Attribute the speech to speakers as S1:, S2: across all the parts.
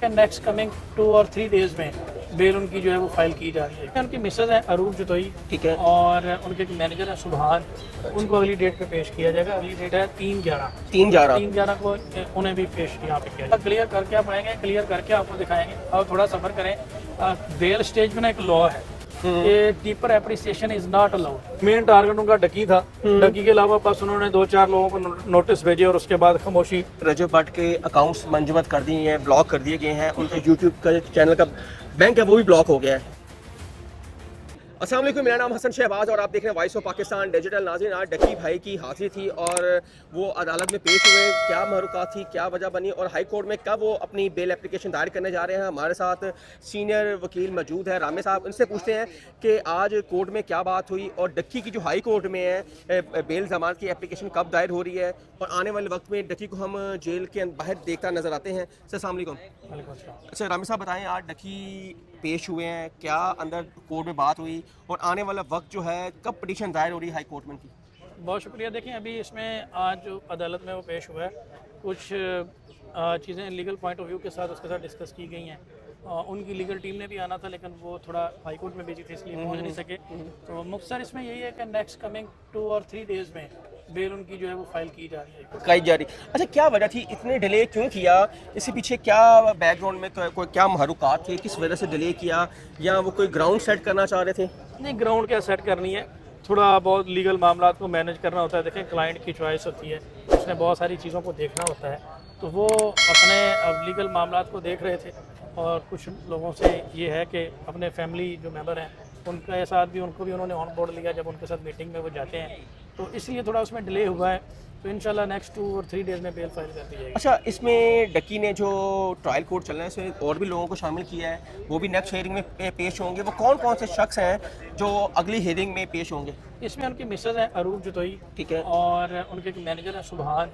S1: Next coming 2 और 3 days में bell उनकी जो है वो फाइल की जा रही है। उनकी मिसेज है अरूप जतोई,
S2: ठीक है,
S1: और उनके एक मैनेजर है सुभान, उनको अगली डेट पे पेश किया जाएगा। अगली डेट है 3/11 3/11 को उन्हें भी पेश यहाँ पे किया जाएगा। क्लियर करके आप आएंगे, क्लियर करके आपको दिखाएंगे, और थोड़ा सब्र करें। बेल स्टेज में ना एक लॉ है कि deeper appreciation is not allowed. Main target उनका डकी था, डकी के अलावा बस उन्होंने 2-4 लोगों को नोटिस भेजे और उसके बाद खामोशी।
S2: रजब भट्ट के अकाउंट्स मंजमद कर दिए हैं, ब्लॉक कर दिए गए हैं, उनके यूट्यूब का चैनल का बैंक है वो भी ब्लॉक हो गया है। अस्सलाम वालेकुम, मेरा नाम हसन शहबाज और आप देख रहे हैं वॉइस ऑफ पाकिस्तान डिजिटल। नाज़रीन, आज डकी भाई की हाजिरी थी और वो अदालत में पेश हुए। क्या महरुकात थी, क्या वजह बनी और हाई कोर्ट में कब वो अपनी बेल एप्लीकेशन दायर करने जा रहे हैं। हमारे साथ सीनियर वकील मौजूद है रामे साहब, उनसे पूछते हैं कि आज कोर्ट में क्या बात हुई और डक्की की जो हाई कोर्ट में है बेल जमानत की एप्लीकेशन कब दायर हो रही है और आने वाले वक्त में डक्की को हम जेल के बाहर देखता नज़र आते हैं। सर अस्सलाम वालेकुम। अच्छा रामे साहब बताएं, आज डक्की पेश हुए हैं, क्या अंदर कोर्ट में बात हुई और आने वाला वक्त जो है कब पिटीशन दायर हो रही है हाई कोर्ट में की।
S1: बहुत शुक्रिया। देखिए, अभी इसमें आज जो अदालत में वो पेश हुआ है, कुछ चीज़ें लीगल पॉइंट ऑफ व्यू के साथ उसके साथ डिस्कस की गई हैं। उनकी लीगल टीम ने भी आना था लेकिन वो थोड़ा हाई कोर्ट में बिजी थे इसलिए पहुंच नहीं सके। तो मुख्तसर इसमें यही है कि नेक्स्ट कमिंग 2 और 3 डेज में बेल उनकी जो है वो फाइल की जा रही है।
S2: की जा रही। अच्छा, क्या वजह थी, इतने डिले क्यों किया, इसके पीछे क्या बैकग्राउंड में कोई क्या महरुकात थे, किस वजह से डिले किया, या वो कोई ग्राउंड सेट करना चाह रहे थे।
S1: नहीं, ग्राउंड क्या सेट करनी है, थोड़ा बहुत लीगल मामला को मैनेज करना होता है। देखें, क्लाइंट की चॉइस होती है, उसने बहुत सारी चीज़ों को देखना होता है, तो वो अपने लीगल मामला को देख रहे थे। और कुछ लोगों से ये है कि अपने फैमिली जो मेंबर हैं उनके साथ भी उन्होंने ऑन बोर्ड लिया जब उनके साथ मीटिंग में वो जाते हैं, तो इसलिए थोड़ा उसमें डिले हुआ है। तो इंशाल्लाह नेक्स्ट 2 और 3 डेज में बेल फाइल कर दी जाएगी।
S2: अच्छा, इसमें डक्की ने जो ट्रायल कोर्ट चल रहा है इसमें और भी लोगों को शामिल किया है, वो भी नेक्स्ट हियरिंग में पेश होंगे। वो कौन कौन से शख्स हैं जो अगली हियरिंग में पेश होंगे।
S1: इसमें उनकी मिसेज है अरूप जतोई,
S2: ठीक है,
S1: और उनके एक मैनेजर है सुभान,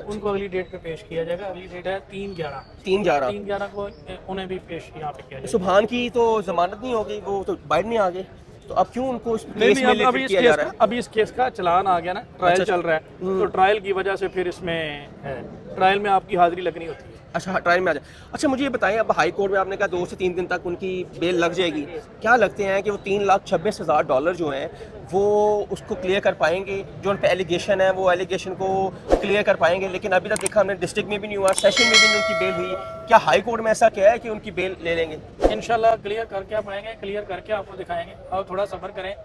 S1: उनको अगली डेट पे पेश किया जाएगा। अगली डेट है 3/11 को उन्हें भी पेश यहाँ पे किया जाएगा।
S2: सुभान की तो जमानत नहीं हो गई, वो तो बाहर नहीं आ गए, तो अब क्यों उनको इस केस में
S1: अभी
S2: किया जा रहा है।
S1: अभी इस केस का चलान आ गया ना, ट्रायल चल रहा है, तो ट्रायल की वजह से फिर इसमें है, ट्रायल में आपकी हाजिरी लगनी होती है।
S2: अच्छा, ट्रायल में आ जाए। अच्छा, मुझे ये बताएं, अब हाई कोर्ट में आपने कहा 2 से 3 दिन तक उनकी बेल लग जाएगी, क्या लगते हैं कि वो $3,26,000 जो हैं वो उसको क्लियर कर पाएंगे। जो उन पर एलिगेशन है वो एलिगेशन को क्लियर कर पाएंगे, लेकिन अभी तक देखा हमने डिस्ट्रिक्ट में भी नहीं हुआ, सेशन में भी नहीं उनकी बेल हुई। क्या हाई कोर्ट में ऐसा क्या है कि उनकी बेल ले लेंगे।
S1: इंशाल्लाह क्लियर करके आप आएंगे, क्लियर करके आपको दिखाएंगे, और थोड़ा सब्र करें।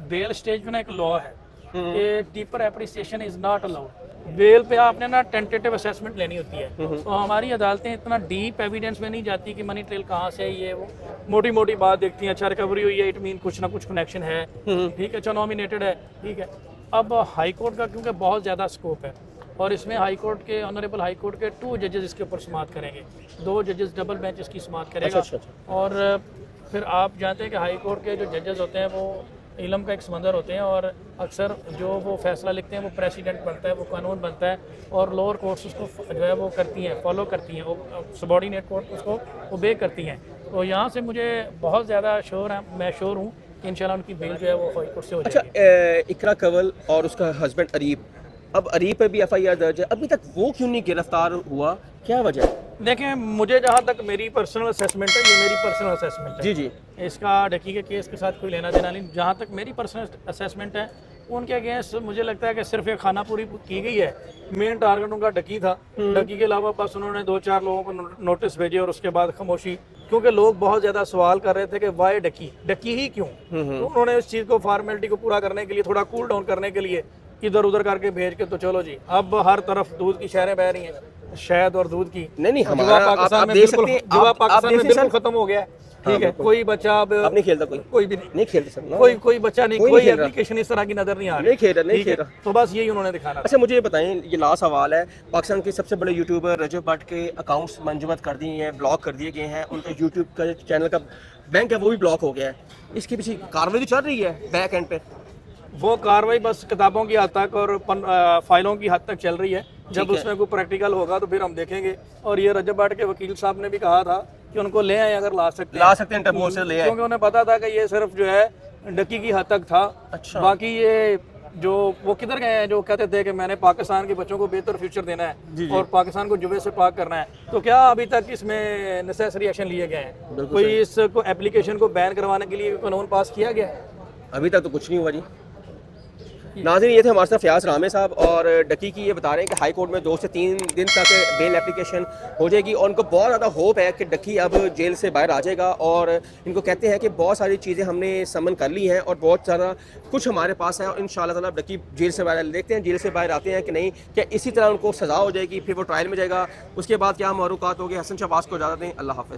S1: बेल स्टेज में ना एक लॉ है कि deeper appreciation is not allowed. Bail पे आपने ना टेंटेटिव असेसमेंट लेनी होती है, तो हमारी अदालतें इतना डीप एविडेंस में नहीं जाती कि मनी ट्रेल कहाँ से है, ये वो मोटी मोटी बात देखती हैं। अच्छा, रिकवरी हुई है, इट मीन कुछ ना कुछ कनेक्शन है, ठीक है, अच्छा नॉमिनेटेड है, ठीक है। अब हाई कोर्ट का क्योंकि बहुत ज़्यादा स्कोप है और इसमें हाई कोर्ट के ऑनरेबल हाई कोर्ट के 2 जजेस इसके ऊपर समाअत करेंगे, 2 जजेस डबल बेंच इसकी समाअत करेगा। और फिर आप जानते हैं कि हाई कोर्ट के जो जजेस होते हैं वो इल्म का एक समंदर होते हैं, और अक्सर जो वो फैसला लिखते हैं वो प्रेसिडेंट बनता है, वो कानून बनता है, और लोअर कोर्ट्स उसको जो है वो करती हैं, फॉलो करती हैं, वो सबॉर्डिनेट कोर्ट उसको ओबे करती हैं। तो यहाँ से मुझे बहुत ज़्यादा श्योर है, मैं श्योर हूँ कि इंशाल्लाह उनकी बेल जो है वो हाई कोर्ट से हो जाएगी।
S2: अच्छा, इकरा कंवल और उसका हस्बैंड अरीब, अब अरीब पे भी FIR दर्ज है, अभी तक वो क्यों नहीं गिरफ्तार हुआ, क्या वजह है।
S1: देखें, मुझे जहाँ तक मेरी पर्सनल असेसमेंट है, ये मेरी पर्सनल असेसमेंट है,
S2: जी जी,
S1: इसका डकी के केस के साथ कोई लेना देना नहीं। जहाँ तक मेरी पर्सनल असेसमेंट है, उनके अगेंस्ट मुझे लगता है कि सिर्फ एक खाना पूरी की गई है। मेन टारगेट उनका डकी था, डकी के अलावा बस उन्होंने 2-4 लोगों को नोटिस भेजे और उसके बाद खामोशी, क्योंकि लोग बहुत ज़्यादा सवाल कर रहे थे कि वाई डकी ही क्यों। तो उन्होंने इस चीज़ को फॉर्मेलिटी को पूरा करने के लिए, थोड़ा कूल डाउन करने के लिए इधर उधर करके भेज के, तो चलो जी, अब हर तरफ दूध की शहरें बह रही हैं, शहद और दूध की।
S2: नहीं
S1: जुआ पाकिस्तान में बिल्कुल खत्म हो गया है, ठीक है। कोई बच्चा अब
S2: नहीं खेलता,
S1: कोई भी नहीं
S2: खेलता सर,
S1: कोई बच्चा नहीं, कोई एप्लीकेशन इस तरह की नजर नहीं आ रही,
S2: नहीं खेल रहा।
S1: तो बस यही उन्होंने दिखाना।
S2: अच्छा, मुझे ये बताएं, ये लास्ट सवाल है, पाकिस्तान के सबसे बड़े यूट्यूबर रजब भट्ट के अकाउंट्स मंजमद कर दिए हैं, ब्लॉक कर दिए गए हैं, उनके यूट्यूब का चैनल का बैंक है वो भी ब्लॉक हो गया है, इसके पीछे कार्रवाई चल रही है बैक एंड पे।
S1: वो कार्रवाई बस किताबों की हद तक और फाइलों की हद तक चल रही है, जब उसमें कोई प्रैक्टिकल होगा तो फिर हम देखेंगे। और ये रजब भट्ट के वकील साहब ने भी कहा था कि उनको ले आए, अगर ला सकते हैं इंटरपोल से ले आए, क्योंकि उन्हें पता था कि ये सिर्फ जो है डकी की हद तक था। अच्छा, बाकी ये جو وہ کدھر گئے ہیں جو کہتے تھے کہ میں نے پاکستان کے بچوں کو بہتر فیوچر دینا ہے اور پاکستان کو جوے سے پاک کرنا ہے, تو کیا ابھی تک اس میں نیسیسری ایکشن لیے گئے ہیں؟ کوئی اس کو ایپلیکیشن کو بین کروانے کے لیے قانون پاس کیا گیا ہے؟
S2: ابھی تک تو کچھ نہیں ہوا جی. ناظرین یہ تھے ہمارے ساتھ فیاض رامے صاحب, اور ڈکی کی یہ بتا رہے ہیں کہ ہائی کورٹ میں 2 سے 3 دن تک بیل اپلیکیشن ہو جائے گی, اور ان کو بہت زیادہ ہوپ ہے کہ ڈکی اب جیل سے باہر آ جائے گا. اور ان کو کہتے ہیں کہ بہت ساری چیزیں ہم نے سمن کر لی ہیں اور بہت زیادہ کچھ ہمارے پاس ہے, اور ان شاء اللہ تعالیٰ ڈکی جیل سے باہر دیکھتے ہیں جیل سے باہر آتے ہیں کہ نہیں, کہ اسی طرح ان کو سزا ہو جائے گی, پھر وہ ٹرائل میں جائے گا, اس کے بعد کیا معروقات ہوگی. حسن شہباز کو اجازت دیں, اللہ حافظ.